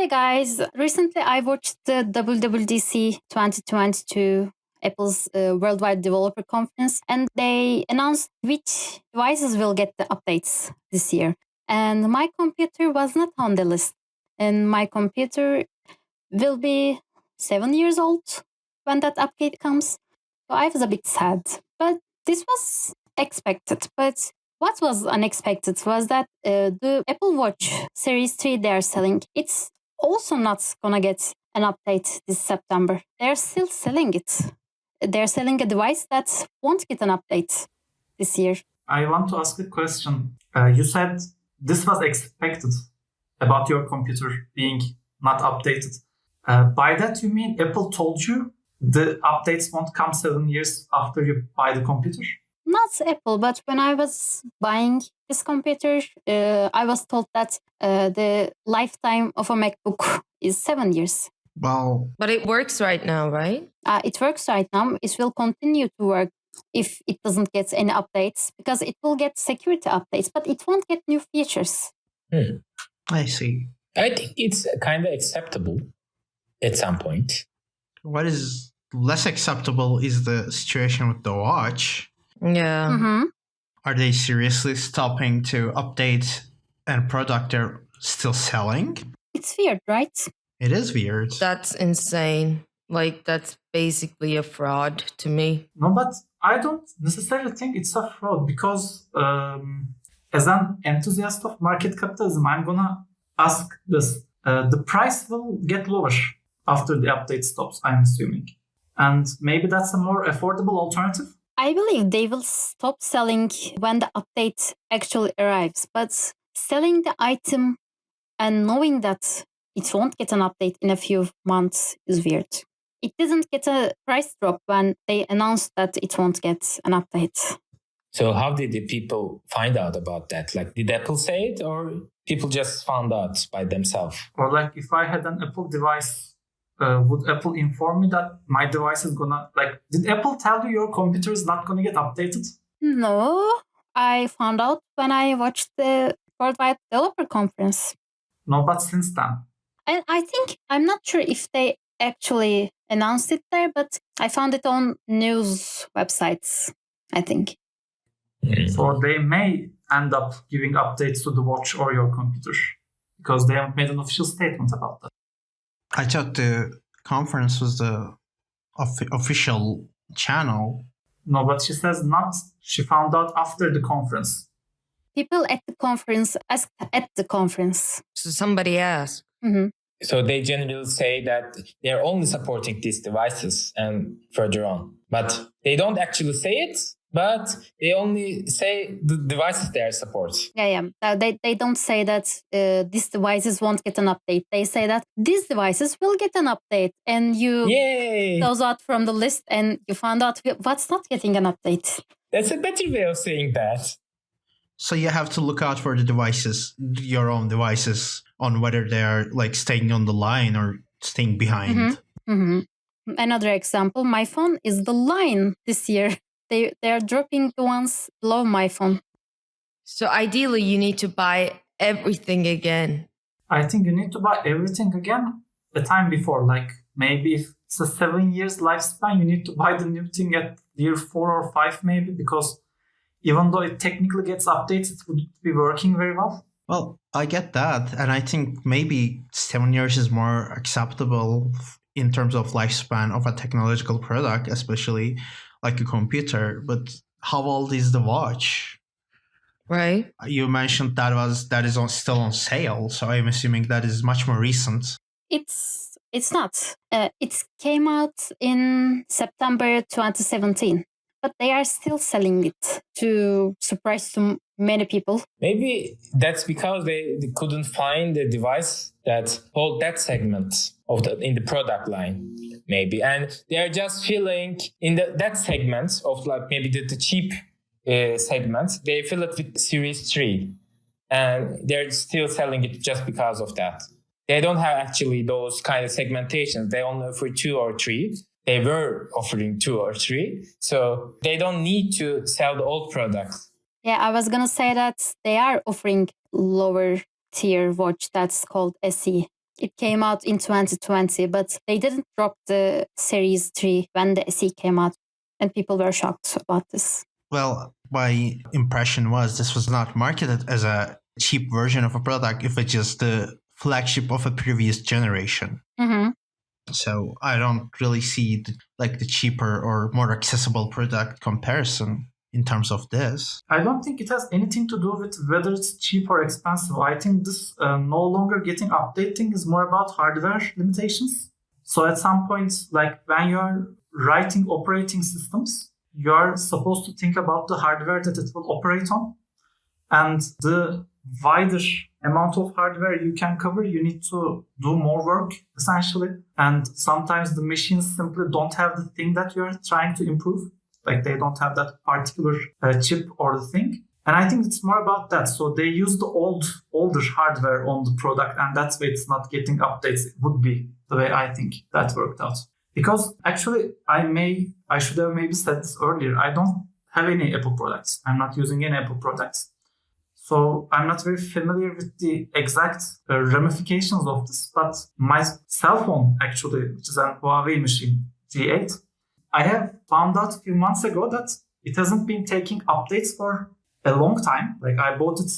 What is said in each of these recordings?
Hey guys, recently I watched the WWDC 2022, Apple's Worldwide Developer Conference, and they announced which devices will get the updates this year. And my computer was not on the list. And my computer will be 7 years old when that update comes. So I was a bit sad. But this was expected. But what was unexpected was that the Apple Watch Series 3 they are selling, it's also not gonna get an update this September. They're still selling it. They're selling a device that won't get an update this year. I want to ask a question. You said this was expected about your computer being not updated. By that you mean Apple told you the updates won't come 7 years after you buy the computer? Not Apple, but when I was buying this computer, I was told that the lifetime of a MacBook is 7 years. Well, But it works right now, right? It works right now. It will continue to work if it doesn't get any updates, because it will get security updates, but it won't get new features. I see. I think it's kind of acceptable at some point. What is less acceptable is the situation with the watch. Yeah. Mm-hmm. Are they seriously stopping to update a product they're still selling? It's weird, right? It is weird. That's insane. Like, that's basically a fraud to me. No, but I don't necessarily think it's a fraud because as an enthusiast of market capitalism, I'm gonna ask this. The price will get lower after the update stops, I'm assuming. And maybe that's a more affordable alternative. I believe they will stop selling when the update actually arrives, but selling the item and knowing that it won't get an update in a few months is weird. It didn't get a price drop when they announced that it won't get an update. So how did the people find out about that? Like, did Apple say it or people just found out by themselves? Or like if I had an Apple device, would Apple inform me that my device is gonna, like, did Apple tell you your computer is not gonna get updated? No, I found out when I watched the Worldwide Developer Conference. No, but since then. And I think, I'm not sure if they actually announced it there, but I found it on news websites, I think. So they may end up giving updates to the watch or your computer because they haven't made an official statement about that. I thought the conference was the official channel. No, but she says not. She found out after the conference. People at the conference asked at the conference. So somebody asked. Mm-hmm. So they generally say that they're only supporting these devices and further on. But they don't actually say it, but they only say the devices they support. Yeah. They don't say that these devices won't get an update. They say that these devices will get an update. And you goes out from the list and you found out what's not getting an update. That's a better way of saying that. So you have to look out for the devices, your own devices, on whether they're like staying on the line or staying behind. Mm-hmm. Another example, my phone is the line this year. They are dropping the ones below my phone. So ideally, you need to buy everything again. I think you need to buy everything again the time before. Like maybe if it's a 7 years lifespan, you need to buy the new thing at year 4 or 5 maybe, because even though it technically gets updates, it would be working very well. Well, I get that. And I think maybe 7 years is more acceptable in terms of lifespan of a technological product, especially like a computer. But how old is the watch? Right. You mentioned that is still on sale, so I'm assuming that is much more recent. It's not. It came out in September 2017, but they are still selling it to surprise to many people. Maybe that's because they couldn't find a device that hold that segment of in the product line, maybe, and they're just feeling in that segment of like maybe the cheap segment. They fill it with Series 3, and they're still selling it just because of that. They don't have actually those kind of segmentations. They only offer 2 or 3. They were offering 2 or 3, so they don't need to sell the old products. Yeah, I was gonna say that they are offering lower tier watch that's called SE. It came out in 2020, but they didn't drop the Series 3 when the SE came out, and people were shocked about this. Well, my impression was this was not marketed as a cheap version of a product if it's just the flagship of a previous generation. Mm-hmm. So I don't really see the cheaper or more accessible product comparison in terms of this. I don't think it has anything to do with whether it's cheap or expensive. I think this no longer getting updating is more about hardware limitations. So at some point, like when you are writing operating systems, you are supposed to think about the hardware that it will operate on. And the wider amount of hardware you can cover, you need to do more work, essentially. And sometimes the machines simply don't have the thing that you're trying to improve. Like they don't have that particular chip or the thing. And I think it's more about that. So they use the older hardware on the product, and that's why it's not getting updates. It would be the way I think that worked out. Because actually, I should have maybe said this earlier. I don't have any Apple products. I'm not using any Apple products. So I'm not very familiar with the exact ramifications of this. But my cell phone, actually, which is a Huawei machine, G8, I have found out a few months ago that it hasn't been taking updates for a long time. Like I bought it,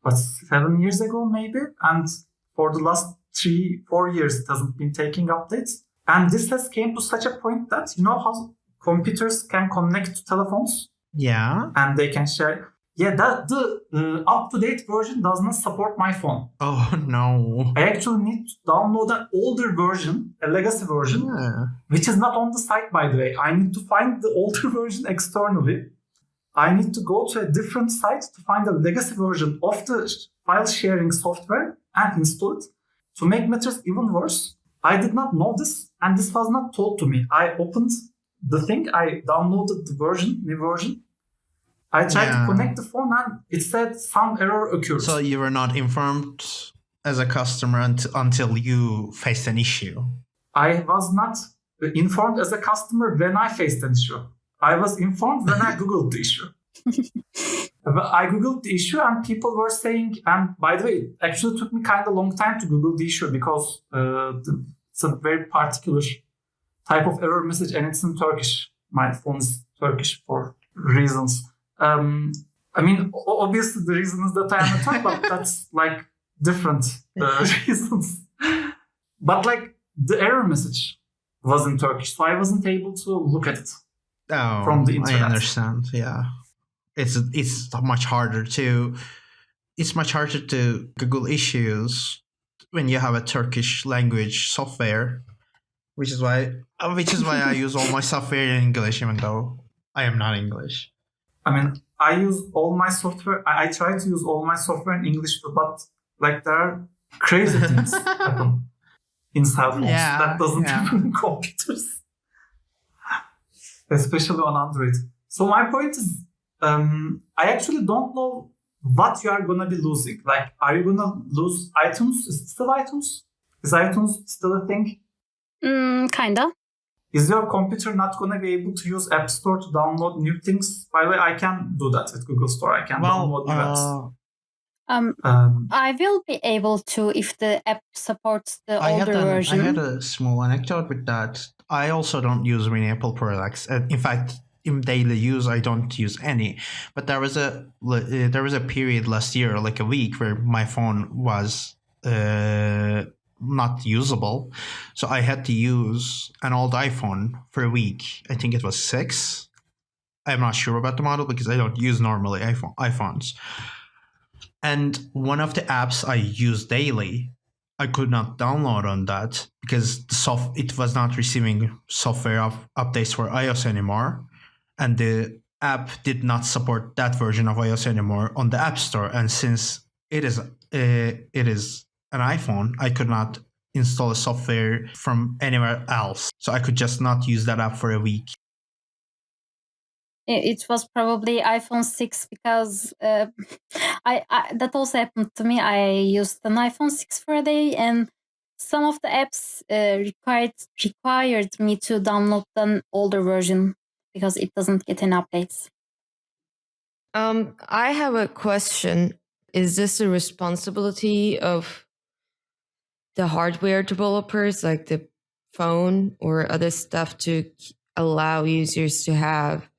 7 years ago maybe? And for the last 3-4 years, it hasn't been taking updates. And this has came to such a point that, you know how computers can connect to telephones? Yeah. And they can share. Yeah, that the up-to-date version does not support my phone. Oh, no. I actually need to download an older version, a legacy version, which is not on the site, by the way. I need to find the older version externally. I need to go to a different site to find a legacy version of the file sharing software and install it. To make matters even worse, I did not know this, and this was not told to me. I opened the thing, I downloaded the new version. I tried to connect the phone and it said some error occurred. So you were not informed as a customer until you faced an issue? I was not informed as a customer when I faced an issue. I was informed when I Googled the issue. I Googled the issue and people were saying, and by the way, it actually took me kind of long time to Google the issue because it's a very particular type of error message and it's in Turkish. My phone is Turkish for reasons. I mean, obviously the reason is that I am a Turk, but that's like different reasons. But like the error message was in Turkish, so I wasn't able to look at it from the internet. I understand. Yeah, it's much harder to Google issues when you have a Turkish language software, which is why I use all my software in English, even though I am not English. I mean, I use all my software. I try to use all my software in English too, but like there are crazy things happen in cell phones that doesn't happen in computers, especially on Android. So my point is, I actually don't know what you are gonna be losing. Like, are you gonna lose iTunes? Is it still iTunes? Is iTunes still a thing? Kinda. Is your computer not going to be able to use App Store to download new things? By the way, I can do that with Google Store. I can download new apps. I will be able to if the app supports the older version. I had a small anecdote with that. I also don't use many Apple products. In fact, in daily use, I don't use any. But there was a period last year, like a week, where my phone was not usable, so I had to use an old iPhone for a week. I think it was 6. I'm not sure about the model because I don't use normally iPhones. And one of the apps I use daily, I could not download on that because it was not receiving software updates for iOS anymore, and the app did not support that version of iOS anymore on the App Store. And since it is an iPhone, I could not install a software from anywhere else. So I could just not use that app for a week. It was probably iPhone 6 because I that also happened to me. I used an iPhone 6 for a day and some of the apps required me to download an older version because it doesn't get any updates. I have a question. Is this a responsibility of the hardware developers, like the phone or other stuff, to allow users to have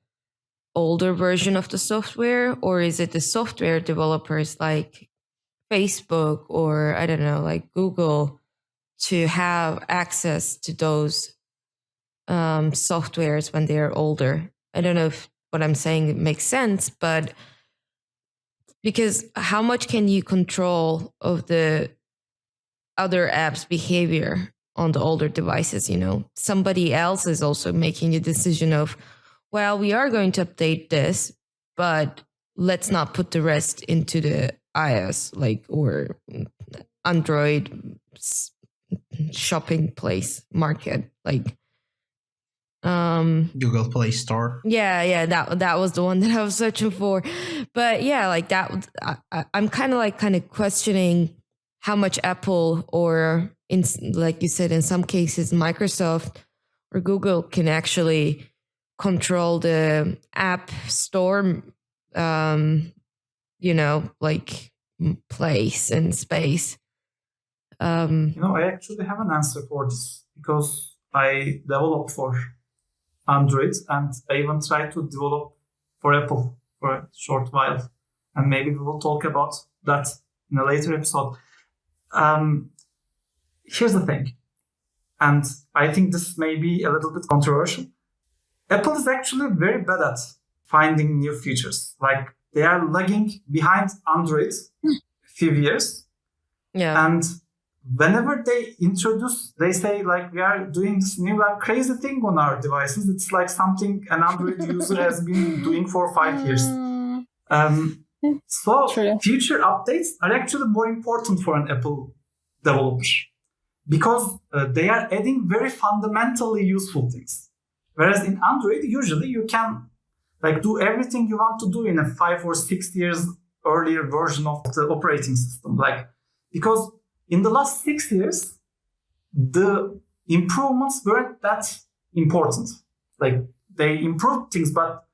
older version of the software? Or is it the software developers like Facebook or I don't know, like Google, to have access to those softwares when they're older? I don't know if what I'm saying makes sense, but because how much can you control of the other apps' behavior on the older devices? Somebody else is also making a decision of, well, we are going to update this, but let's not put the rest into the iOS, or Android shopping place market, Google Play Store. Yeah, that was the one that I was searching for. But yeah, that I'm kind of questioning how much Apple, or like you said, in some cases Microsoft or Google, can actually control the app store, place and space. I actually have an answer for this because I develop for Android and I even try to develop for Apple for a short while. And maybe we will talk about that in a later episode. Here's the thing, and I think this may be a little bit controversial. Apple is actually very bad at finding new features. They are lagging behind Android a few years. Yeah. And whenever they say we are doing this new and crazy thing on our devices, it's like something an Android user has been doing for 5 years. So True. Future updates are actually more important for an Apple developer because they are adding very fundamentally useful things. Whereas in Android, usually you can do everything you want to do in a 5 or 6 years earlier version of the operating system. Because in the last 6 years, the improvements weren't that important. They improved things, but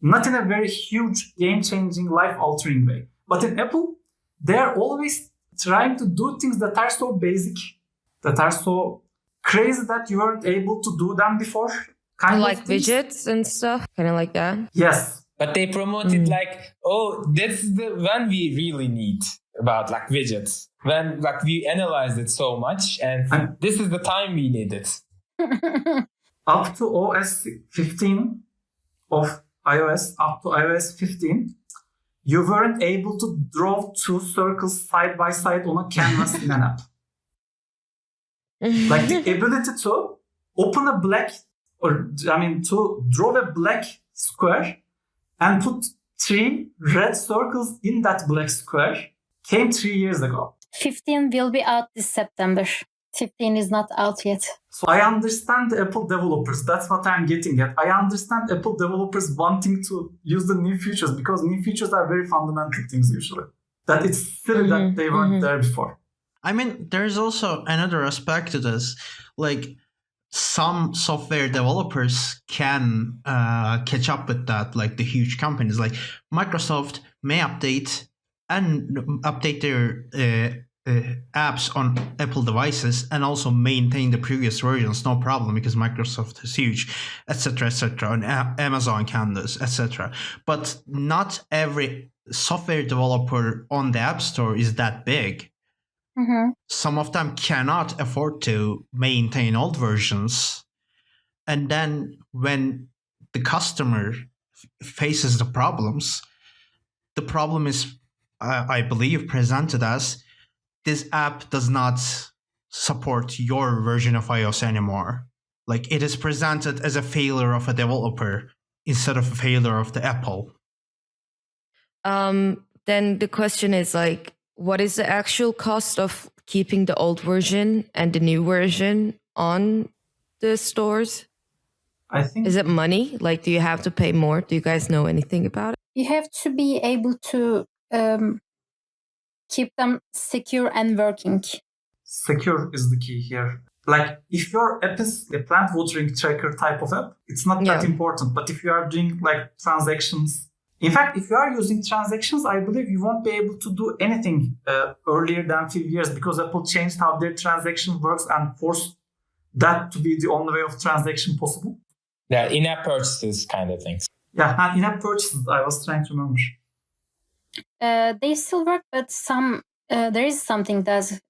not in a very huge, game-changing, life-altering way. But in Apple, they're always trying to do things that are so basic, that are so crazy that you weren't able to do them before. Like widgets and stuff, kind of like that. Yes. But they promoted this is the one we really need about widgets. When we analyzed it so much and this is the time we need it. Up to OS 15 of iOS, up to iOS 15, you weren't able to draw two circles side by side on a canvas in an app. The ability to open a to draw a black square and put 3 red circles in that black square came 3 years ago. 15 will be out this September. 15 is not out yet. So I understand the Apple developers. That's what I'm getting at. I understand Apple developers wanting to use the new features because new features are very fundamental things usually. That it's silly that they weren't there before. I mean, there's also another aspect to this. Some software developers can catch up with that, the huge companies. Microsoft may update their apps on Apple devices and also maintain the previous versions, no problem, because Microsoft is huge, etc., and Amazon can this, etc. But not every software developer on the App Store is that big. Mm-hmm. Some of them cannot afford to maintain old versions. And then when the customer faces the problem is, I believe, presented as, this app does not support your version of iOS anymore. It is presented as a failure of a developer instead of a failure of the Apple. Then the question is what is the actual cost of keeping the old version and the new version on the stores? I think. Is it money? Do you have to pay more? Do you guys know anything about it? You have to be able to keep them secure and working. Secure is the key here. If your app is a plant watering tracker type of app, it's not that important. But if you are doing transactions In fact, if you are using transactions, I believe you won't be able to do anything earlier than 2 years because Apple changed how their transaction works and forced that to be the only way of transaction possible. Yeah, in-app purchases kind of things. Yeah, and in-app purchases, I was trying to remember. They still work, but there is something that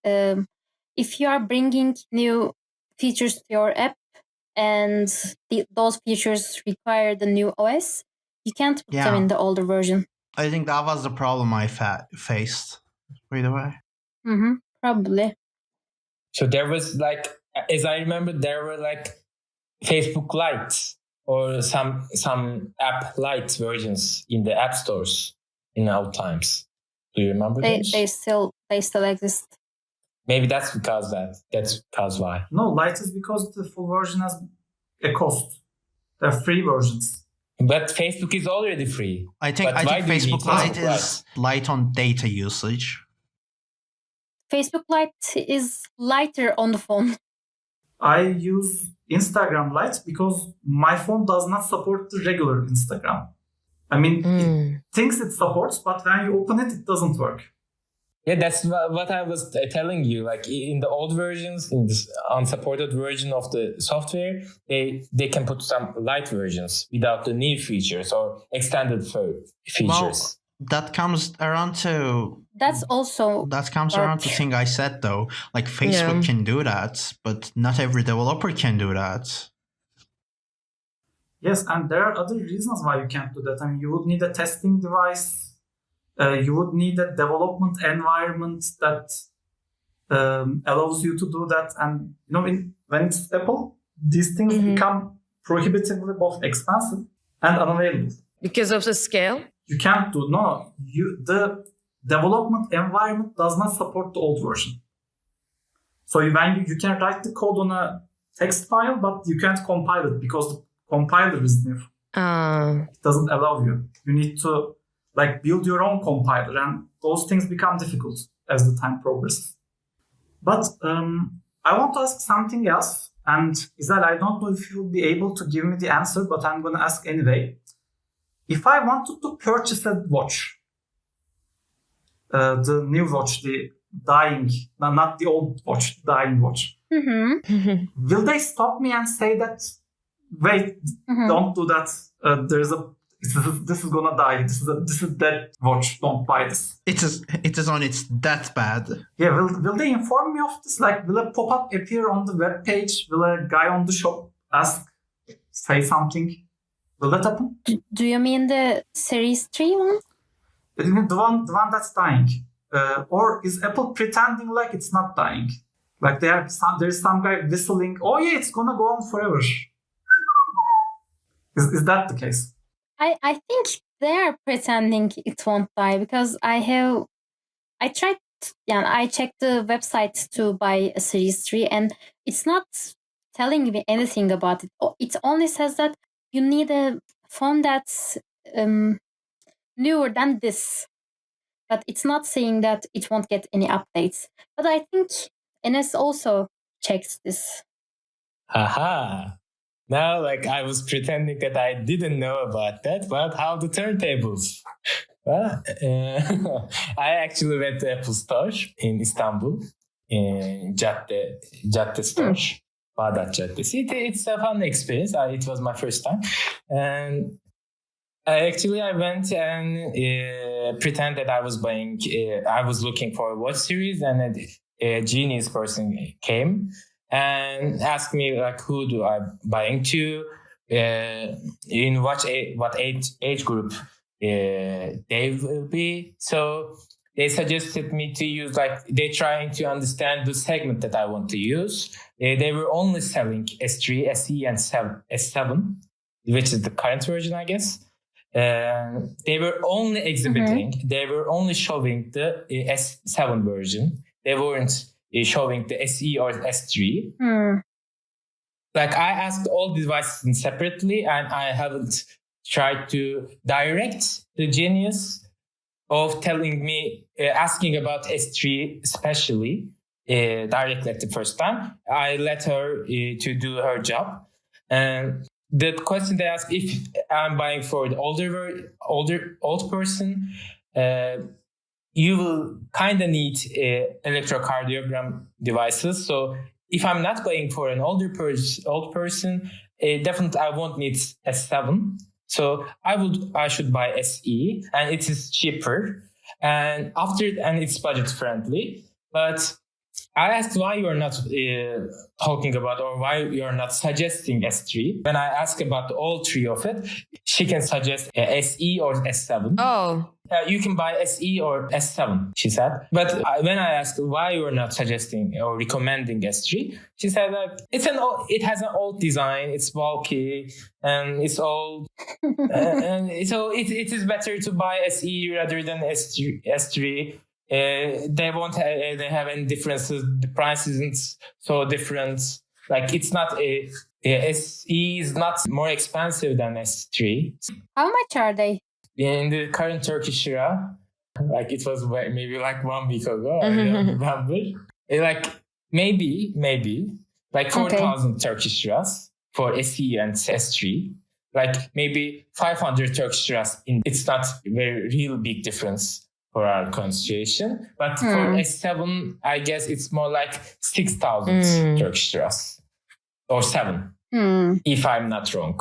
if you are bringing new features to your app and those features require the new OS, you can't put them in the older version. I think that was the problem I faced, by the way. Mm-hmm, probably. So there was like, as I remember, there were like Facebook Lite or some app Lite versions in the app stores in old times. Do you remember those? They still exist. Maybe that's because why. No, Lite is because the full version has a cost. They're free versions. But Facebook is already free. I think Facebook Lite is light on data usage. Facebook Lite is lighter on the phone. I use Instagram Lite because my phone does not support the regular Instagram. I mean, it thinks it supports, but when you open it, it doesn't work. Yeah, that's what I was telling you. Like in the old versions, in this unsupported version of the software, they can put some light versions without the new features or extended features. Well, that comes around to... That comes around to the thing I said, though. Like, Facebook can do that, but not every developer can do that. Yes, and there are other reasons why you can't do that. I mean, you would need a testing device. You would need a development environment that allows you to do that. And when it's Apple, these things become prohibitively both expensive and unavailable. Because of the scale? You can't do the development environment does not support the old version. So you can write the code on a text file, but you can't compile it because the compiler is new. It doesn't allow you. You need to build your own compiler, and those things become difficult as the time progresses. But I want to ask something else, and Izel, I don't know if you'll be able to give me the answer, but I'm going to ask anyway. If I wanted to purchase a watch, the new watch, the dying, not the old watch, the dying watch, will they stop me and say that, wait, don't do that, this is gonna die. This is dead watch. Don't buy this. It is on its deathbed. Yeah, will they inform me of this? Will a pop-up appear on the web page? Will a guy on the shop say something? Will that happen? Do you mean the Series 3 one? The one that's dying. Or is Apple pretending like it's not dying? Like there's some guy whistling, oh yeah, it's gonna go on forever. Is that the case? I think they are pretending it won't die because I checked the website to buy a Series 3 and it's not telling me anything about it. It only says that you need a phone that's newer than this. But it's not saying that it won't get any updates. But I think NS also checks this. Haha. Now, I was pretending that I didn't know about that, but how the turntables? Well, I actually went to Apple Store in Istanbul, in Cadde Store, Bağdat Caddesi. It's a fun experience. It was my first time. And I went and pretended I was buying, I was looking for a watch series, and a genius person came and asked me who do I buying to, in what age group they will be. So they suggested me to use they're trying to understand the segment that I want to use. They were only selling S3, SE, and S7, which is the current version, I guess. They were only exhibiting. They were only showing the S7 version. They weren't showing the SE or S3. I asked all devices separately, and I haven't tried to direct the genius of telling me, asking about S3 especially, directly at the first time. I let her to do her job. And the question they ask, if I'm buying for the old person, you will kind of need electrocardiogram devices. So if I'm not going for an old person, definitely I won't need S7. So I should buy SE, and it is cheaper, and it's budget friendly. But I asked why you are not talking about, or why you are not suggesting S3. When I ask about all three of it, she can suggest SE or S7. Oh, You can buy SE or S7, she said. But when I asked why you are not suggesting or recommending S3, she said that it has an old design, it's bulky, and it's old. And so it is better to buy SE rather than S3. They have any differences. The price isn't so different. Like, it's not SE is not more expensive than S3. How much are they? In the current Turkish lira, like it was maybe like 1 week ago, I don't remember. Like maybe like 4,000 Turkish liras for SE and S3. Like maybe 500 Turkish liras. It's not a very real big difference for our current situation. But for S7, I guess it's more like 6,000 Turkish liras or 7, if I'm not wrong.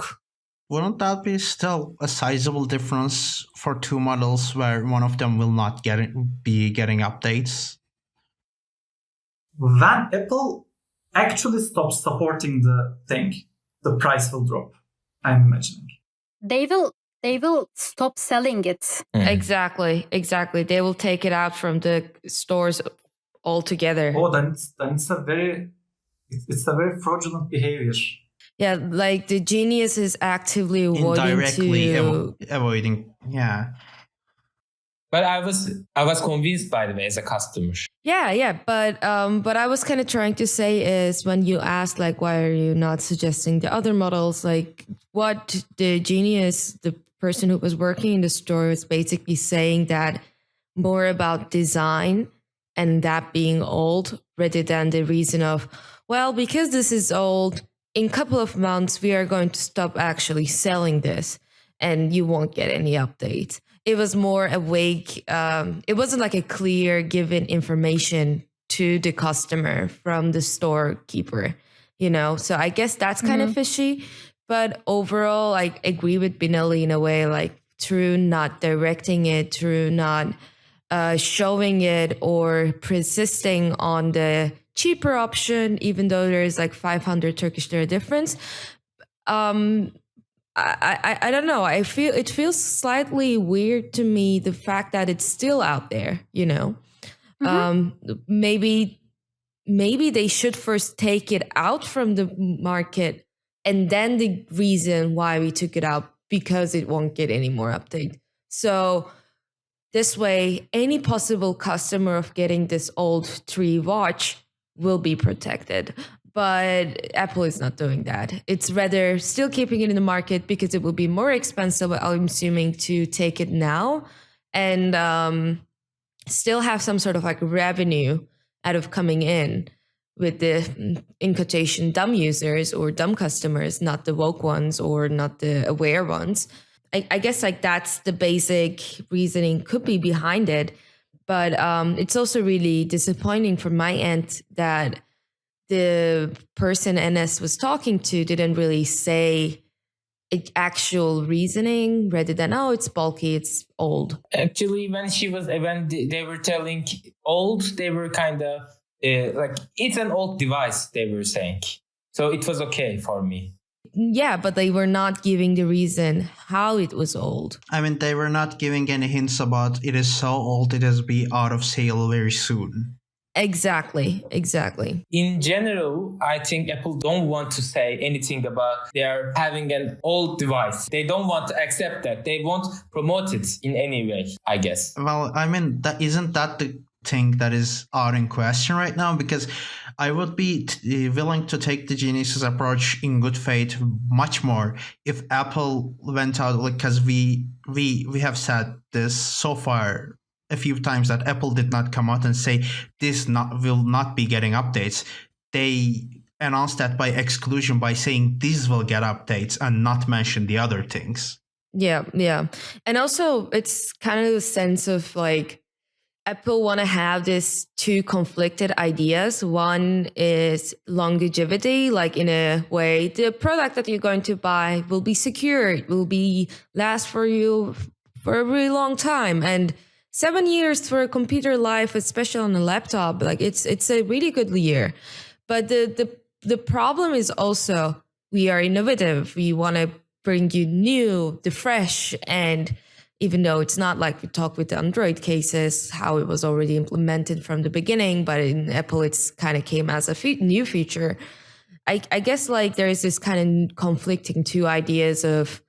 Wouldn't that be still a sizable difference for two models where one of them will not be getting updates? When Apple actually stops supporting the thing, the price will drop, I'm imagining. They will stop selling it. Exactly. They will take it out from the stores altogether. Oh, then it's a very fraudulent behavior. Yeah, like the Genius is actively Indirectly avoiding avoiding. Yeah. But I was convinced, by the way, as a customer. Yeah, but I was kind of trying to say is, when you asked like why are you not suggesting the other models, like what the Genius, the person who was working in the store, was basically saying that more about design and that being old rather than the reason of, well, because this is old, in a couple of months we are going to stop actually selling this and you won't get any updates. It was more a vague, it wasn't like a clear given information to the customer from the storekeeper, So I guess that's kind of fishy. But overall, I agree with Binali in a way, like through not directing it, through not showing it or persisting on the cheaper option, even though there is like 500 Turkish lira difference. I don't know. It feels slightly weird to me, the fact that it's still out there, Maybe they should first take it out from the market, and then the reason why we took it out, because it won't get any more update. So this way, any possible customer of getting this old 3 watch will be protected. But Apple is not doing that. It's rather still keeping it in the market because it will be more expensive, I'm assuming, to take it now and still have some sort of like revenue out of coming in with the, in quotation, dumb users or dumb customers, not the woke ones or not the aware ones. I guess like that's the basic reasoning could be behind it. But it's also really disappointing from my end that the person NS was talking to didn't really say actual reasoning rather than, oh, it's bulky, it's old. Actually, when they were telling old, they were kind of like, it's an old device, they were saying. So it was okay for me. Yeah, but they were not giving the reason how it was old. I mean, they were not giving any hints about it is so old it is be out of sale very soon. Exactly. In general, I think Apple don't want to say anything about they are having an old device. They don't want to accept that. They won't promote it in any way, I guess. Well, I mean, isn't that the thing that is out in question right now? Because I would be willing to take the Genius's approach in good faith much more if Apple went out, like, because we have said this so far a few times that Apple did not come out and say this will not be getting updates. announce that by exclusion by saying these will get updates and not mention the other things. Yeah. And also it's kind of a sense of like Apple want to have this two conflicted ideas. One is longevity, like in a way, the product that you're going to buy will be secure, it will be last for you for a really long time. And 7 years for a computer life, especially on a laptop, like it's a really good year. But the problem is also we are innovative. We want to bring you new, the fresh, and even though it's not like we talk with the Android cases, how it was already implemented from the beginning, but in Apple, it's kind of came as a new feature. I guess like there is this kind of conflicting two ideas of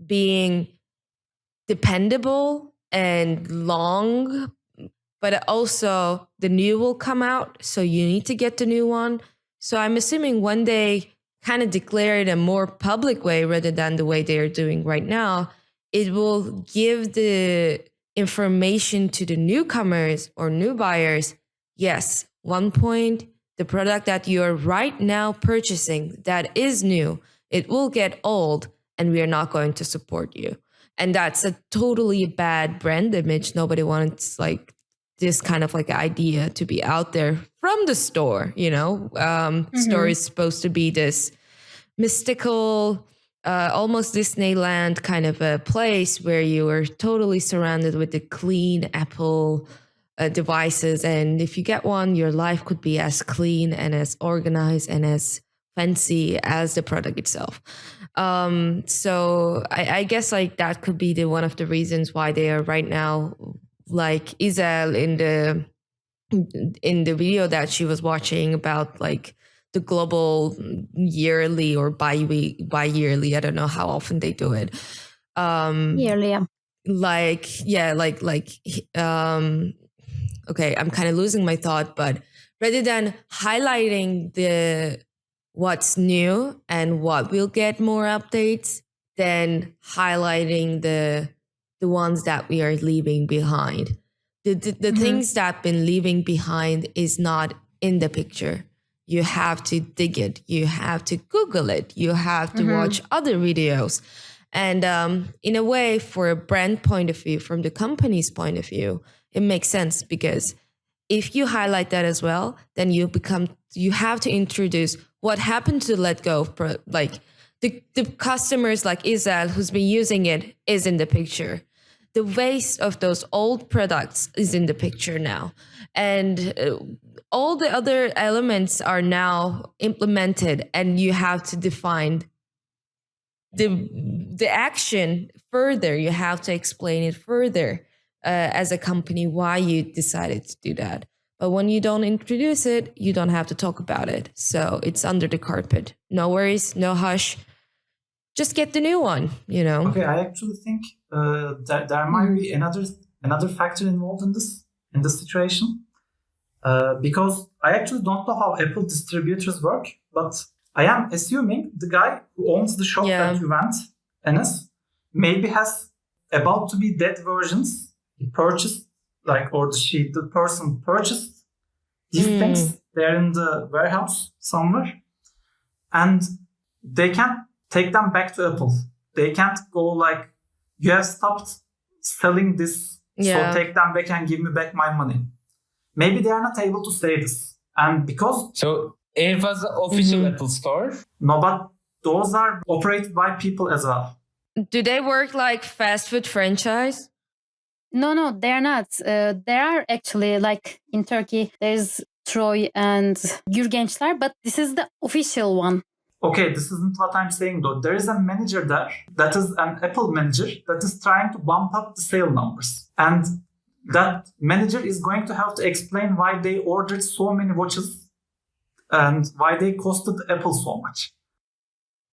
being dependable and long, but also the new will come out. So you need to get the new one. So I'm assuming when they kind of declare it a more public way rather than the way they are doing right now, it will give the information to the newcomers or new buyers. Yes, 1 point, the product that you're right now purchasing that is new, it will get old and we are not going to support you. And that's a totally bad brand image. Nobody wants like this kind of like idea to be out there from the store, you know? Store is supposed to be this mystical, almost Disneyland kind of a place where you are totally surrounded with the clean Apple devices. And if you get one, your life could be as clean and as organized and as fancy as the product itself. So I guess like that could be the one of the reasons why they are right now, like Isel in the video that she was watching about like the global yearly or bi-yearly, I don't know how often they do it. Yearly, yeah. Okay, I'm kind of losing my thought, but rather than highlighting the what's new and what will get more updates, then highlighting the ones that we are leaving behind. The things that been leaving behind is not in the picture. You have to dig it. You have to Google it. You have to watch other videos. And in a way, for a brand point of view, from the company's point of view, it makes sense because if you highlight that as well, then you have to introduce what happened to let go. Like the customers like Isel, who's been using it, is in the picture. The waste of those old products is in the picture now. And all the other elements are now implemented, and you have to define the action further. You have to explain it further as a company why you decided to do that. But when you don't introduce it, you don't have to talk about it. So it's under the carpet. No worries, no hush. Just get the new one, you know? Okay, I actually think there might be another factor involved in this situation. Because I actually don't know how Apple distributors work, but I am assuming the guy who owns the shop that you went, Enes, maybe has about to be dead versions he purchased, the person purchased these things. They're in the warehouse somewhere, and they can't take them back to Apple. They can't go like, you have stopped selling this, so take them back and give me back my money. Maybe they are not able to say this. And because... So it was the official Apple store? No, but those are operated by people as well. Do they work like fast food franchise? No, they're not. There are actually, like in Turkey, there's Troy and Gürgençler, but this is the official one. Okay, this isn't what I'm saying though. There is a manager there that is an Apple manager that is trying to bump up the sale numbers. And that manager is going to have to explain why they ordered so many watches and why they costed Apple so much.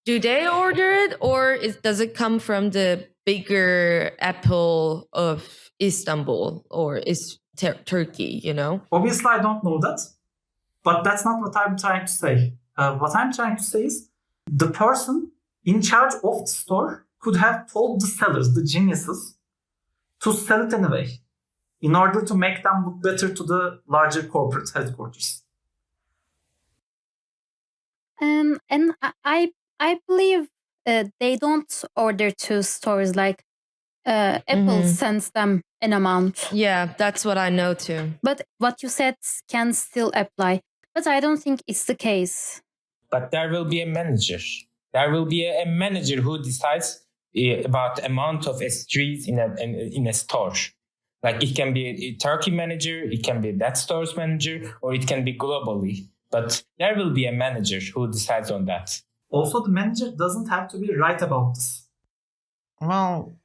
Do they order it, or does it come from the bigger Apple of Istanbul or is Turkey, you know? Obviously, I don't know that, but that's not what I'm trying to say. What I'm trying to say is the person in charge of the store could have told the sellers, the geniuses, to sell it anyway in order to make them look better to the larger corporate headquarters. And I believe they don't order to stores like Apple sends them an amount. Yeah, that's what I know too. But what you said can still apply. But I don't think it's the case. But there will be a manager. There will be a manager who decides about the amount of streets in a store. Like it can be a Turkey manager, it can be that store's manager, or it can be globally. But there will be a manager who decides on that. Also, the manager doesn't have to be right about this. Well,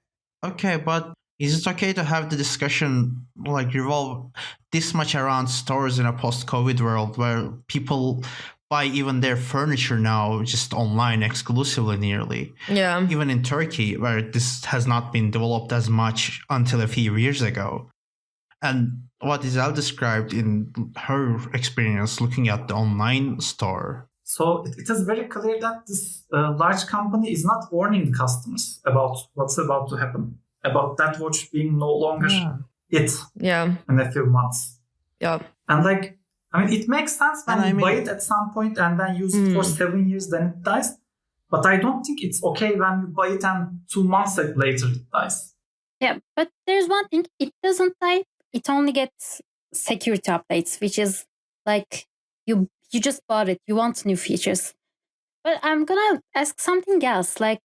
okay, but is it okay to have the discussion like revolve this much around stores in a post-COVID world where people buy even their furniture now just online exclusively nearly? Yeah. Even in Turkey, where this has not been developed as much until a few years ago. And what Isel described in her experience looking at the online store. So it is very clear that this large company is not warning the customers about what's about to happen, about that watch being no longer it in a few months. Yeah. And like, I mean, it makes sense when you buy it at some point and then use it for 7 years, then it dies. But I don't think it's okay when you buy it and 2 months later it dies. Yeah, but there's one thing, it doesn't die. It only gets security updates, which is like you just bought it. You want new features. But I'm gonna ask something else. Like,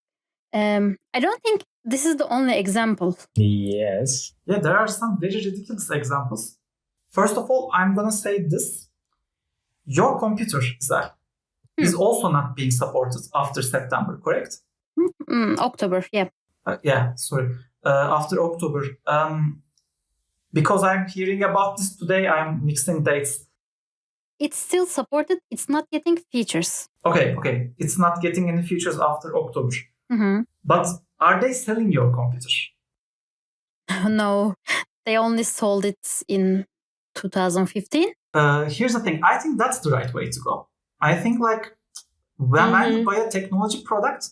I don't think this is the only example. Yes. Yeah, there are some very ridiculous examples. First of all, I'm gonna say this. Your computer, Zach, is also not being supported after September, correct? October, yeah. After October. Because I'm hearing about this today, I'm mixing dates. It's still supported. It's not getting features. Okay. It's not getting any features after October. Mm-hmm. But are they selling your computer? No, they only sold it in 2015. Here's the thing. I think that's the right way to go. I think like when you buy a technology product,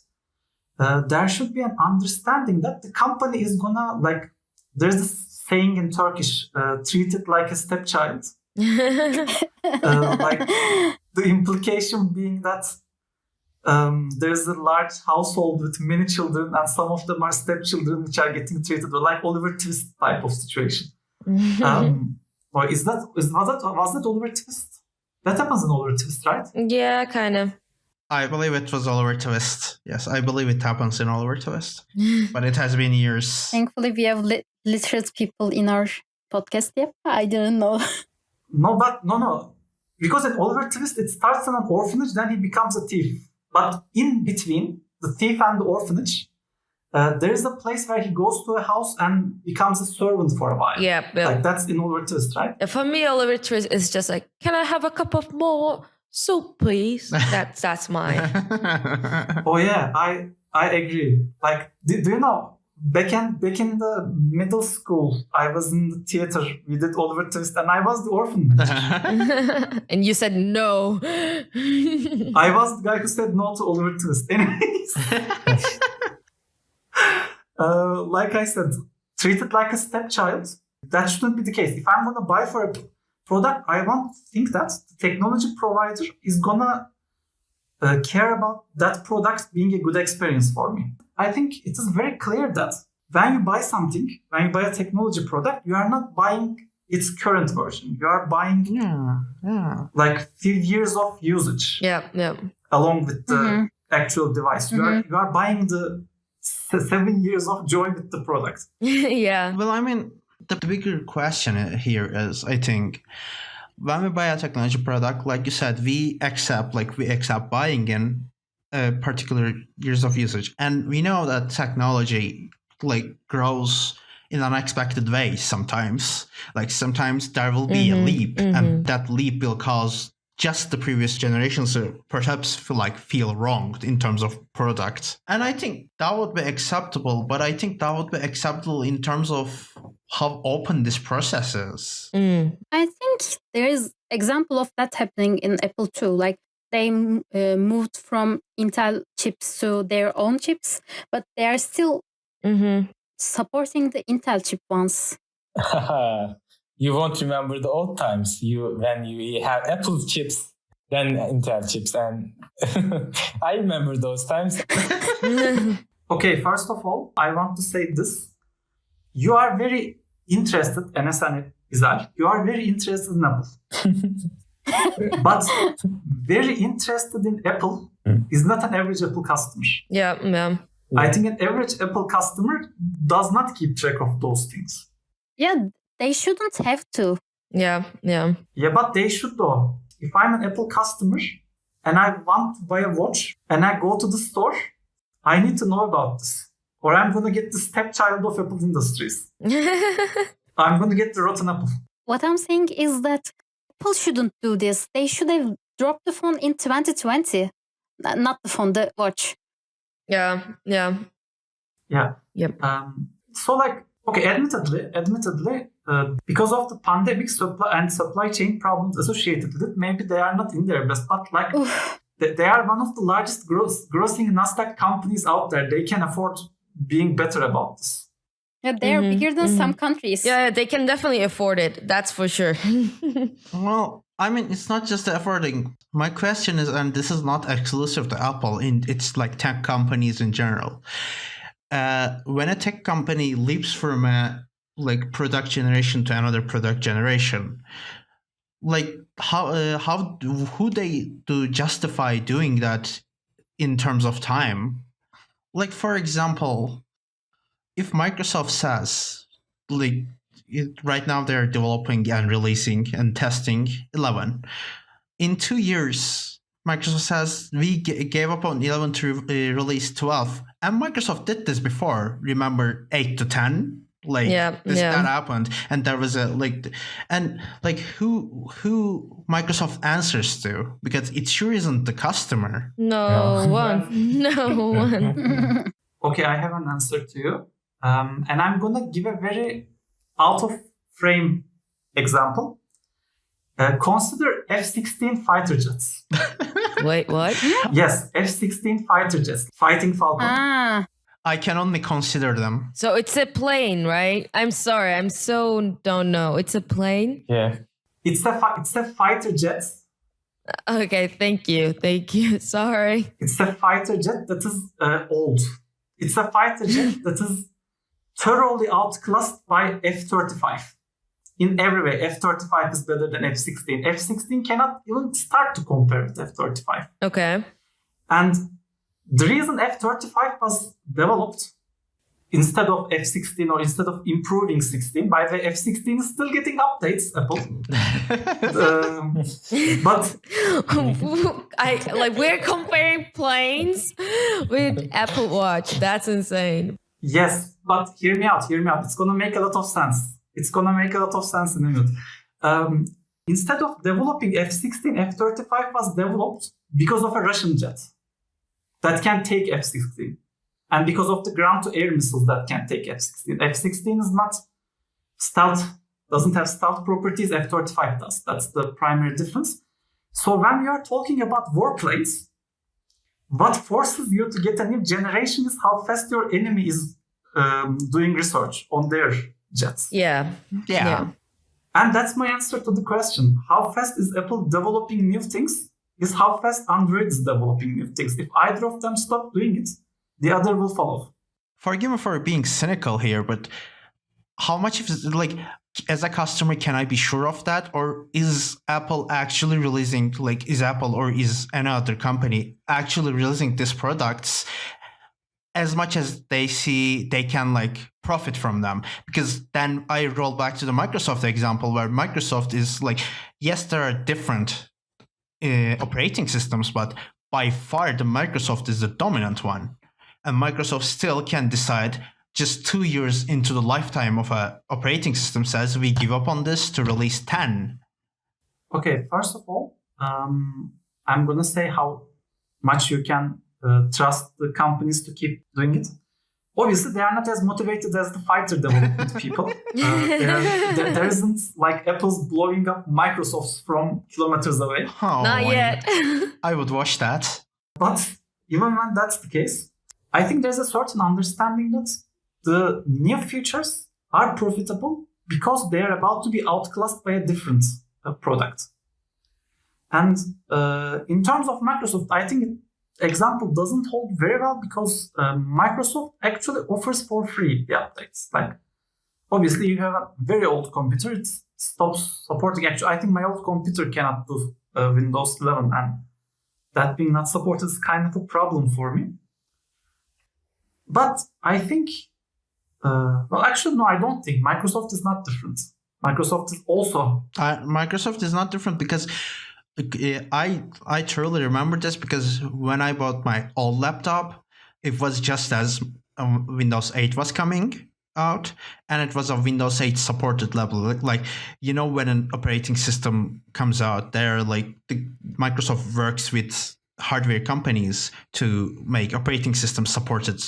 there should be an understanding that the company is gonna like. There's this saying in Turkish, treat it like a stepchild. Like the implication being that there's a large household with many children and some of them are stepchildren which are getting treated like Oliver Twist type of situation. Or was that Oliver Twist? That happens in Oliver Twist, right? Yeah, kind of. I believe it was Oliver Twist. Yes, I believe it happens in Oliver Twist. But it has been years. Thankfully, we have literate people in our podcast. Yep, I didn't know. No. Because in Oliver Twist, it starts in an orphanage, then he becomes a thief. But in between the thief and the orphanage, there is a place where he goes to a house and becomes a servant for a while. Yeah. Like that's in Oliver Twist, right? For me, Oliver Twist is just like, can I have a cup of more soup, please? That's mine. Oh yeah, I agree. Like, do you know? Back in the middle school, I was in the theater. We did Oliver Twist, and I was the orphan manager. And you said no. I was the guy who said no to Oliver Twist. Anyways, like I said, treat it like a stepchild. That shouldn't be the case. If I'm gonna buy for a product, I want to think that the technology provider is gonna care about that product being a good experience for me. I think it is very clear that when you buy something, when you buy a technology product, you are not buying its current version. You are buying like few years of usage. Yeah. Along with the actual device. You are buying the 7 years of joy with the product. Yeah. Well, I mean, the bigger question here is, I think, when we buy a technology product, like you said, we accept buying in particular years of usage, and we know that technology like grows in unexpected ways. Sometimes there will be a leap, and that leap will cause just the previous generations to perhaps feel wronged in terms of products. And I think that would be acceptable, but I think that would be acceptable in terms of how open this process is. I think there is example of that happening in Apple too. Like they moved from Intel chips to their own chips, but they are still supporting the Intel chip ones. You won't remember the old times when you have Apple chips, then Intel chips, and I remember those times. Okay, first of all, I want to say this. You are very interested, Enes and Izal, you are very interested in Apple. But very interested in Apple is not an average Apple customer. Yeah. I think an average Apple customer does not keep track of those things. Yeah, they shouldn't have to. Yeah. Yeah, but they should though. If I'm an Apple customer and I want to buy a watch and I go to the store, I need to know about this. Or I'm going to get the stepchild of Apple Industries. I'm going to get the rotten apple. What I'm saying is that Apple shouldn't do this. They should have dropped the phone in 2020. Not the phone, the watch. Yeah. Yeah. Yep. So like, okay, admittedly, because of the pandemic supply chain problems associated with it, maybe they are not in their best, but like they are one of the largest grossing Nasdaq companies out there. They can afford being better about this. Yeah, they're bigger than some countries. Yeah, they can definitely afford it. That's for sure. Well, I mean, it's not just the affording. My question is, and this is not exclusive to Apple, it's like tech companies in general. When a tech company leaps from a like product generation to another product generation, like who they do justify doing that in terms of time? Like, for example, if Microsoft says, like, right now they're developing and releasing and testing 11. In 2 years, Microsoft says we gave up on 11 to release 12. And Microsoft did this before. Remember 8 to 10? That happened. And there was who Microsoft answers to, because it sure isn't the customer. No one. Okay, I have an answer to you. And I'm going to give a very out of frame example. Consider F-16 fighter jets. Wait, what? Yes, F-16 fighter jets, fighting Falcon. I can only consider them. So it's a plane, right? I'm sorry, I'm so don't know. It's a plane? Yeah. It's a fighter jet. Okay, thank you. Sorry. It's a fighter jet that is old. It's a fighter jet that is thoroughly outclassed by F-35. In every way, F-35 is better than F-16. F-16 cannot even start to compare with F-35. Okay. And the reason F-35 was developed instead of F-16 or instead of improving 16, by the way, F-16 is still getting updates, Apple. But we're comparing planes with Apple Watch. That's insane. Yes, but hear me out. It's going to make a lot of sense. In a minute. Instead of developing F-16, F-35 was developed because of a Russian jet that can take F-16. And because of the ground-to-air missiles that can take F-16. F-16 is not stealth, doesn't have stealth properties, F-35 does. That's the primary difference. So when we are talking about warplanes, what forces you to get a new generation is how fast your enemy is doing research on their jets. Yeah. And that's my answer to the question. How fast is Apple developing new things is how fast Android is developing new things. If either of them stop doing it, the other will follow. Forgive me for being cynical here, but how much of like, as a customer, can I be sure of that? Or is Apple actually releasing, is Apple or is any other company actually releasing these products as much as they see they can profit from them? Because then I roll back to the Microsoft example, where Microsoft is yes, there are different operating systems, but by far the Microsoft is the dominant one. And Microsoft still can decide just 2 years into the lifetime of an operating system says we give up on this to release 10. Okay, first of all, I'm going to say how much you can trust the companies to keep doing it. Obviously, they are not as motivated as the fighter development people. There isn't Apple's blowing up Microsoft's from kilometers away. Oh, not yet. I would watch that. But even when that's the case, I think there's a certain understanding that the new features are profitable because they're about to be outclassed by a different product. And in terms of Microsoft, I think example doesn't hold very well because Microsoft actually offers for free the updates. Like, obviously, you have a very old computer, it stops supporting. Actually, I think my old computer cannot do Windows 11, and that being not supported is kind of a problem for me. But I think, well, actually, no, I don't think Microsoft is not different. Microsoft is also. Microsoft is not different because I truly remember this because when I bought my old laptop, it was just as Windows 8 was coming out, and it was a Windows 8 supported level. Like, you know, when an operating system comes out, they're like Microsoft works with hardware companies to make operating system supported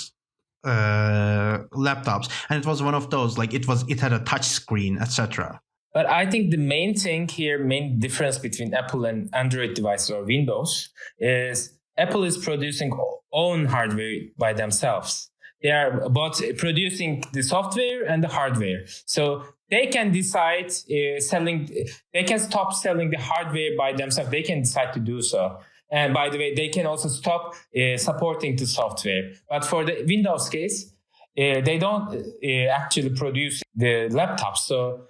laptops, and it was one of those. Like, it had a touch screen, etc. But I think the main thing here, main difference between Apple and Android devices or Windows is Apple is producing own hardware by themselves. They are both producing the software and the hardware. So they can decide they can stop selling the hardware by themselves. They can decide to do so. And by the way, they can also stop supporting the software. But for the Windows case, they don't actually produce the laptops. So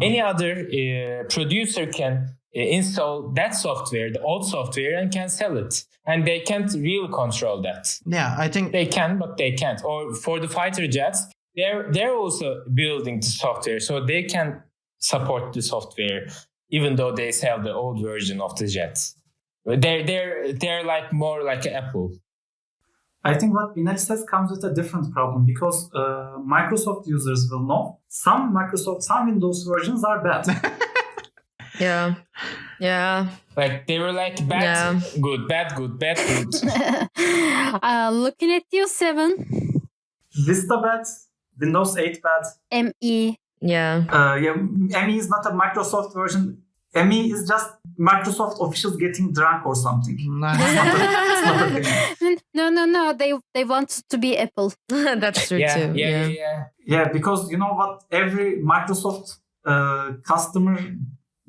any other producer can install that software, the old software, and can sell it. And they can't really control that. Yeah, I think they can, but they can't. Or for the fighter jets, they're also building the software, so they can support the software, even though they sell the old version of the jets. They're like more like Apple. I think what Binali says comes with a different problem because Microsoft users will know some Windows versions are bad. Yeah. Like they were like bad, good, bad, good, bad, good. Looking at you, 7. Vista bad, Windows 8 bad. ME. Yeah. ME is not a Microsoft version. ME is just Microsoft officials getting drunk or something. It's not a thing. No. They want to be Apple. That's true too. Yeah, because you know what? Every Microsoft customer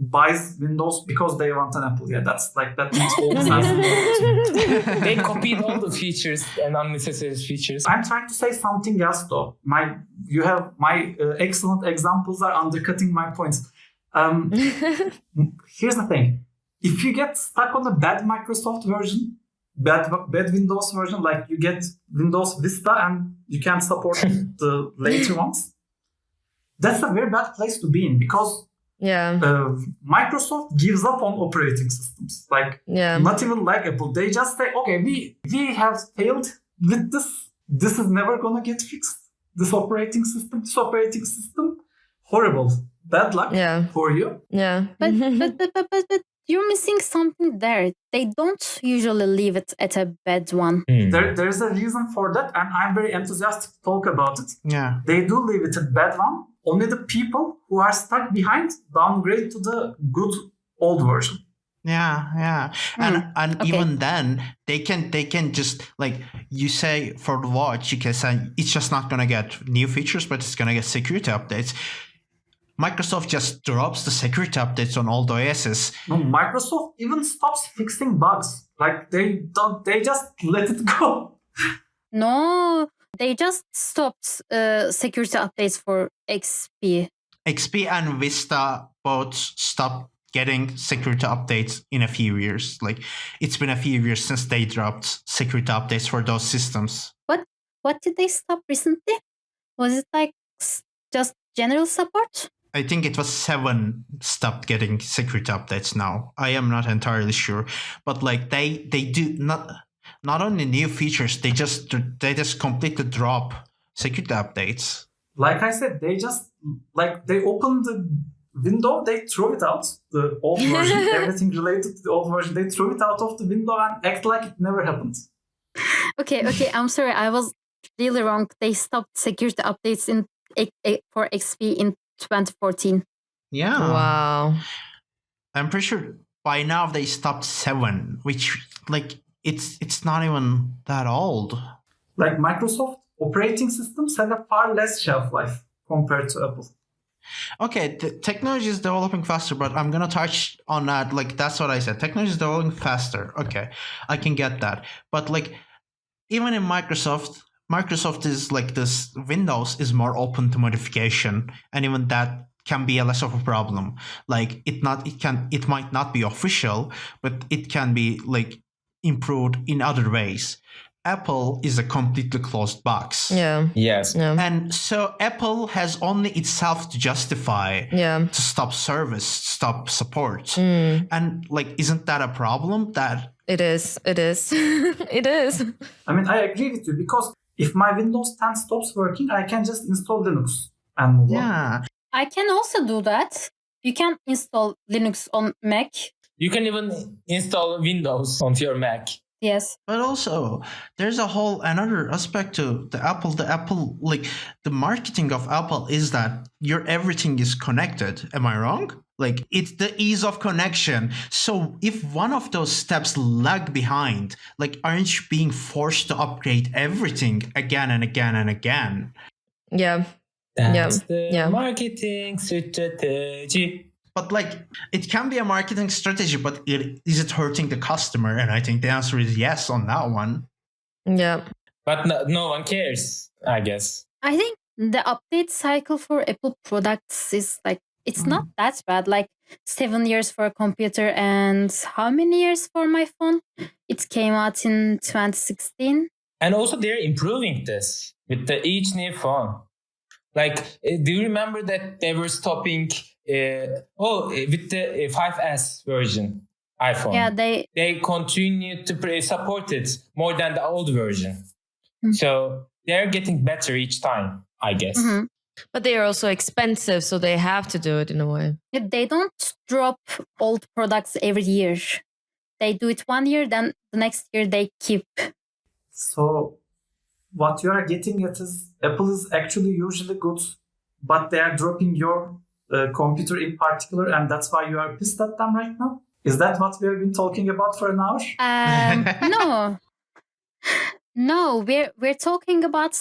buys Windows because they want an Apple. Yeah, that makes all the sense. They copied all the features and unnecessary features. I'm trying to say something else though. My excellent examples are undercutting my points. Here's the thing. If you get stuck on a bad Microsoft version, bad Windows version, like you get Windows Vista and you can't support the later ones, that's a very bad place to be in because Microsoft gives up on operating systems. Like, not even like Apple. They just say, okay, we have failed with this. This is never gonna get fixed. This operating system, horrible. Bad luck for you. Yeah. But you're missing something there. They don't usually leave it at a bad one. There's a reason for that, and I'm very enthusiastic to talk about it. Yeah. They do leave it at bad one. Only the people who are stuck behind downgrade to the good old version. Yeah. And even then they can just, like you say, for the watch, you can say it's just not gonna get new features, but it's gonna get security updates. Microsoft just drops the security updates on all the OSs. No, Microsoft even stops fixing bugs. Like they just let it go. No, they just stopped security updates for XP. XP and Vista both stopped getting security updates in a few years. Like, it's been a few years since they dropped security updates for those systems. What did they stop recently? Was it like just general support? I think it was 7 stopped getting security updates now. I am not entirely sure, but like they do not only new features, they just completely drop security updates. Like I said, they just they open the window, they throw it out, the old version, everything related to the old version, they throw it out of the window and act like it never happened. Okay, I'm sorry, I was really wrong. They stopped security updates for XP in 2014. Yeah. Wow. I'm pretty sure by now they stopped 7, which it's not even that old. Like Microsoft operating systems have a far less shelf life compared to Apple. Okay, the technology is developing faster, but I'm gonna touch on that. Like that's what I said. Technology is developing faster. Okay, I can get that. But like even in Microsoft is like this. Windows is more open to modification, and even that can be a less of a problem. Like it might not be official, but it can be like improved in other ways. Apple is a completely closed box. Yeah. Yes. Yeah. And so Apple has only itself to justify Yeah. to stop service, stop support. Mm. And like, isn't that a problem? That It is. It is. It is. I mean, I agree with you because if my Windows 10 stops working, I can just install Linux and move on. yeah. I can also do that. You can install Linux on Mac. You can even install Windows onto your Mac. Yes. But also, there's a whole another aspect to the Apple. The Apple, like the marketing of Apple is that your everything is connected. Am I wrong? Like it's the ease of connection. So if one of those steps lag behind, like aren't you being forced to upgrade everything again and again and again? Yeah. That's the Yeah. marketing strategy. But like it can be a marketing strategy, but is it hurting the customer? And I think the answer is yes on that one. Yeah. But no one cares, I guess. I think the update cycle for Apple products is like, it's not that bad. Like 7 years for a computer and how many years for my phone? It came out in 2016. And also they're improving this with each new phone. Like, do you remember that they were stopping with the 5S version iPhone? Yeah, they continue to support it more than the old version. So they're getting better each time, I guess. Mhm. But they are also expensive, so they have to do it in a way. They don't drop old products every year. They do it 1 year, then the next year they keep. So what you are getting at is Apple is actually usually good, but they are dropping your computer in particular, and that's why you are pissed at them right now? Is that what we have been talking about for an hour? No. No, we're talking about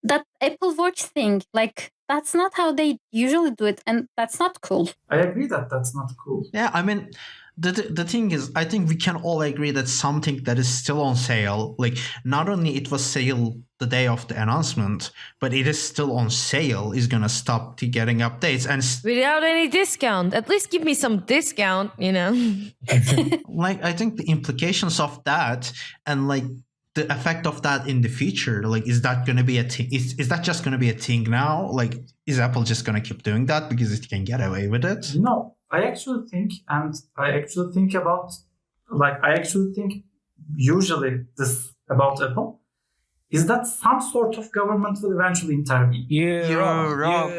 that Apple Watch thing. Like that's not how they usually do it, and that's not cool. I agree that that's not cool. Yeah, I mean, the thing is, I think we can all agree that something that is still on sale, like not only it was sale the day of the announcement, but it is still on sale, is gonna stop to getting updates. And Without any discount. At least give me some discount, you know? like, I think the implications of that and like the effect of that in the future, like, is that going to be a thing? Is that just going to be a thing now? Like, is Apple just going to keep doing that because it can get away with it? No, I actually think usually this about Apple is that some sort of government will eventually intervene. Europe.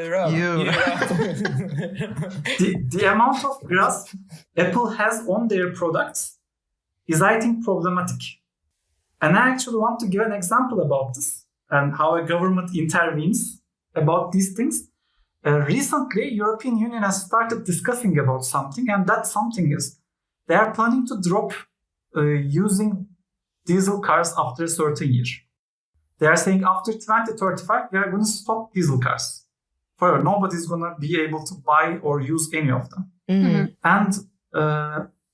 The amount of grasp Apple has on their products is, I think, problematic. And I actually want to give an example about this and how a government intervenes about these things. Recently, European Union has started discussing about something, and that something is they are planning to drop using diesel cars after a certain year. They are saying after 2035, we are going to stop diesel cars. Forever, nobody's going to be able to buy or use any of them. Mhm. And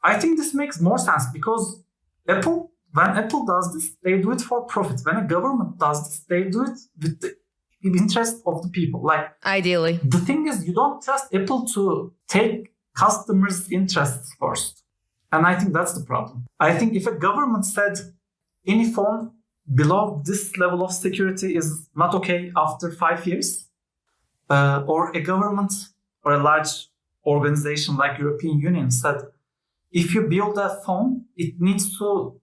I think this makes more sense because when Apple does this, they do it for profit. When a government does this, they do it with the interest of the people. Like, Ideally. the thing is, you don't trust Apple to take customers' interests first. And I think that's the problem. I think if a government said any phone below this level of security is not okay after 5 years, or a government or a large organization like European Union said, if you build a phone, it needs to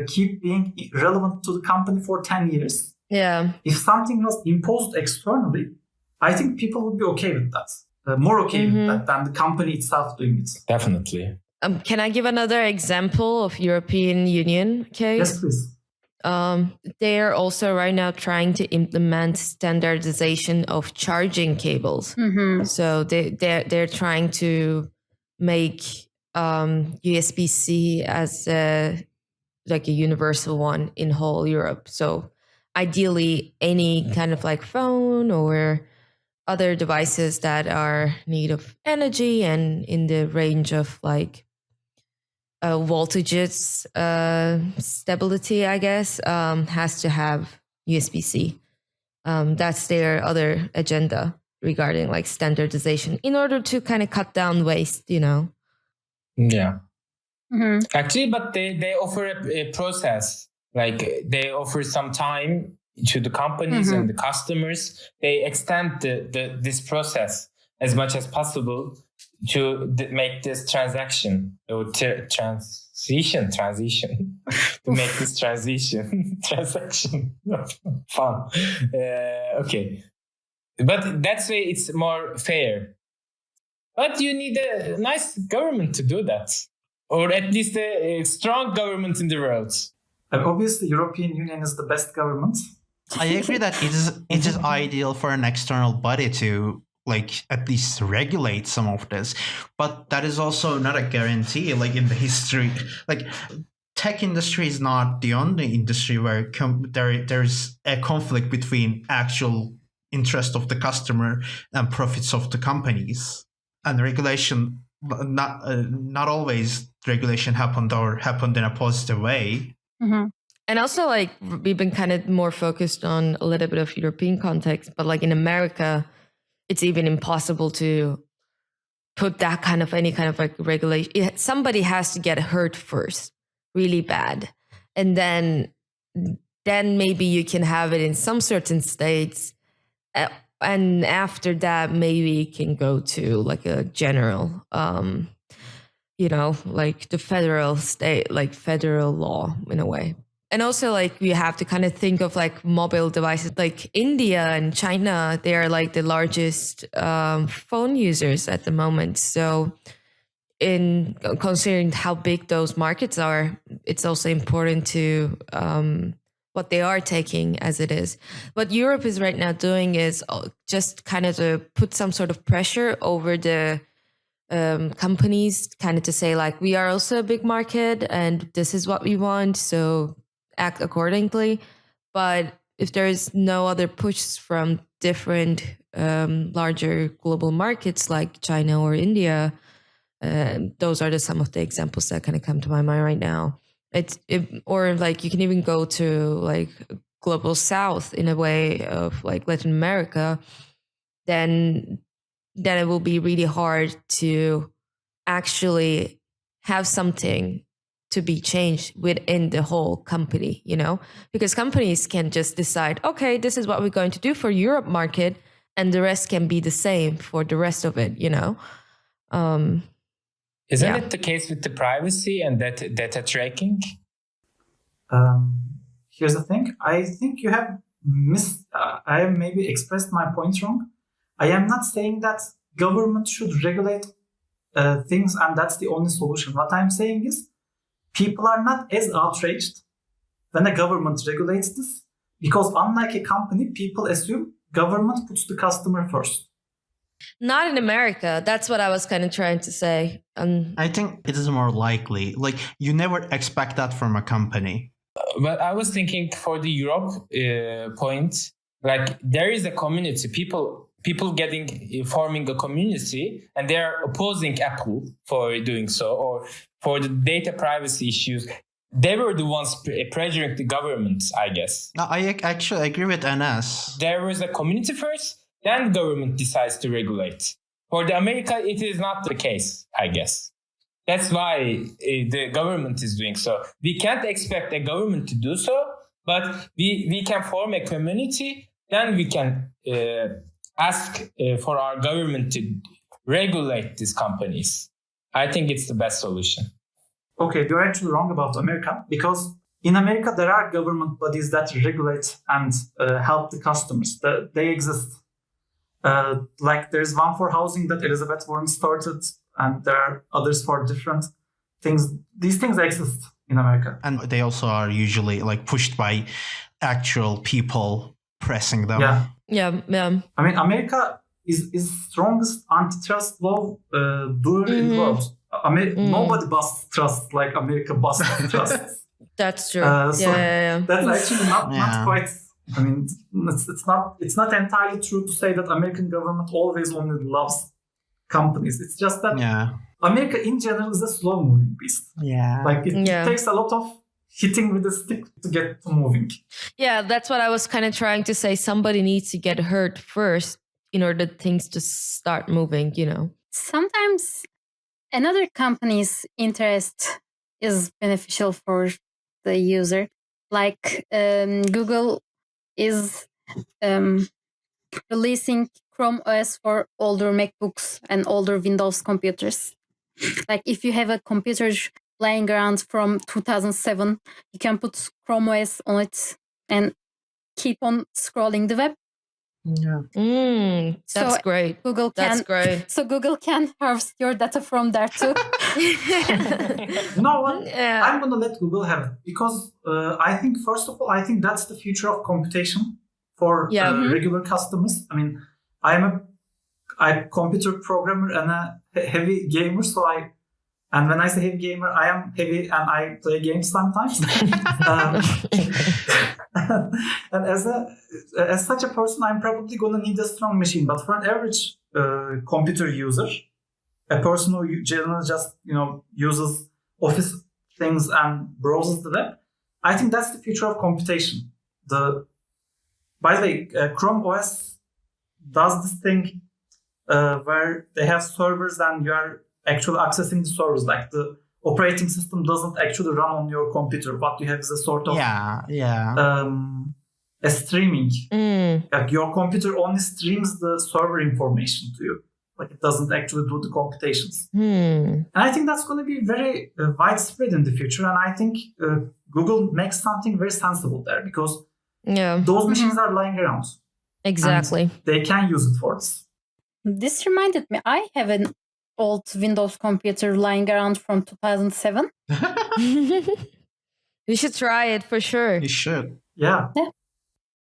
keep being relevant to the company for 10 years. Yeah. If something was imposed externally, I think people would be okay with that. More okay with that than the company itself doing it. Definitely. Can I give another example of European Union case? Yes, please. They are also right now trying to implement standardization of charging cables. Mhm. So they're trying to make USB-C as like a universal one in whole Europe. So ideally, any kind of like phone or other devices that are need of energy and in the range of like voltages stability, I guess, has to have USB-C. That's their other agenda regarding like standardization in order to kind of cut down waste, Yeah. Mhm. Actually, but they offer a process. Like they offer some time to the companies and the customers. They extend this process as much as possible to make this transaction or transition to make this transaction fun. Okay, but that's way it's more fair. But you need a nice government to do that, or at least a strong government in the world. And obviously, European Union is the best government. I agree that it is ideal for an external body to like at least regulate some of this, but that is also not a guarantee. Like in the history, like tech industry is not the only industry where there's a conflict between actual interest of the customer and profits of the companies, and regulation. Not always regulation happened in a positive way. And also, like, we've been kind of more focused on a little bit of European context, but like in America, it's even impossible to put that kind of any kind of like regulation. Somebody has to get hurt first, really bad, and then maybe you can have it in some certain states, and after that, maybe it can go to like a general. Like the federal state, like federal law in a way. And also like we have to kind of think of like mobile devices, like India and China, they are like the largest phone users at the moment. So in considering how big those markets are, it's also important to what they are taking as it is. What Europe is right now doing is just kind of to put some sort of pressure over the companies, kind of to say like, we are also a big market and this is what we want, so act accordingly. But if there is no other push from different larger global markets like China or India, those are some of the examples that kind of come to my mind right now. Or like you can even go to like global south in a way of like Latin America, then it will be really hard to actually have something to be changed within the whole company, because companies can just decide, okay, this is what we're going to do for Europe market, and the rest can be the same for the rest of it, Isn't it the case with the privacy and data tracking? Here's the thing. I think you have I have maybe expressed my point wrong. I am not saying that government should regulate things and that's the only solution. What I'm saying is people are not as outraged when a government regulates this, because unlike a company, people assume government puts the customer first. Not in America. That's what I was kind of trying to say. I think it is more likely. Like you never expect that from a company. But I was thinking for the Europe point, like there is a community, people forming a community, and they are opposing Apple for doing so, or for the data privacy issues. They were the ones pressuring the government, I guess. I actually agree with NS. There was a community first, then government decides to regulate. For the America, it is not the case, I guess. That's why the government is doing so. We can't expect a government to do so, but we can form a community, then we can ask for our government to regulate these companies. I think it's the best solution. Okay, you're actually wrong about America, because in America there are government bodies that regulate and help the customers. They exist. Like there's one for housing that Elizabeth Warren started, and there are others for different things. These things exist in America. And they also are usually like pushed by actual people pressing them. Yeah. I mean, America is strongest antitrust law doer in the world. Nobody busts trust like America busts trust. That's true. So that's actually not quite I mean, it's not entirely true to say that American government always only loves companies. It's just that America in general is a slow moving beast. Yeah. Like it takes a lot of hitting with a stick to get to moving. Yeah, that's what I was kind of trying to say. Somebody needs to get hurt first in order things to start moving, you know. Sometimes another company's interest is beneficial for the user. Like Google is releasing Chrome OS for older MacBooks and older Windows computers. Like if you have a computer laying around from 2007, you can put Chrome OS on it and keep on scrolling the web. Yeah. That's great. So Google can harvest your data from there too. You know what? Yeah. I'm gonna let Google have it because I think, first of all, I think that's the future of computation for regular customers. I mean, I'm a computer programmer and a heavy gamer, and when I say heavy gamer, I am heavy and I play games sometimes. And as such a person, I'm probably gonna need a strong machine. But for an average computer user, a person who generally just uses office things and browses the web, I think that's the future of computation. By the way, Chrome OS does this thing where they have servers and you are actually accessing the servers. Like the operating system doesn't actually run on your computer. What you have is a sort of a streaming. Like your computer only streams the server information to you. Like it doesn't actually do the computations. And I think that's going to be very widespread in the future. And I think Google makes something very sensible there because those machines are lying around. Exactly. And they can use it for this. This reminded me, I have an old Windows computer lying around from 2007. You should try it for sure. You should. Yeah.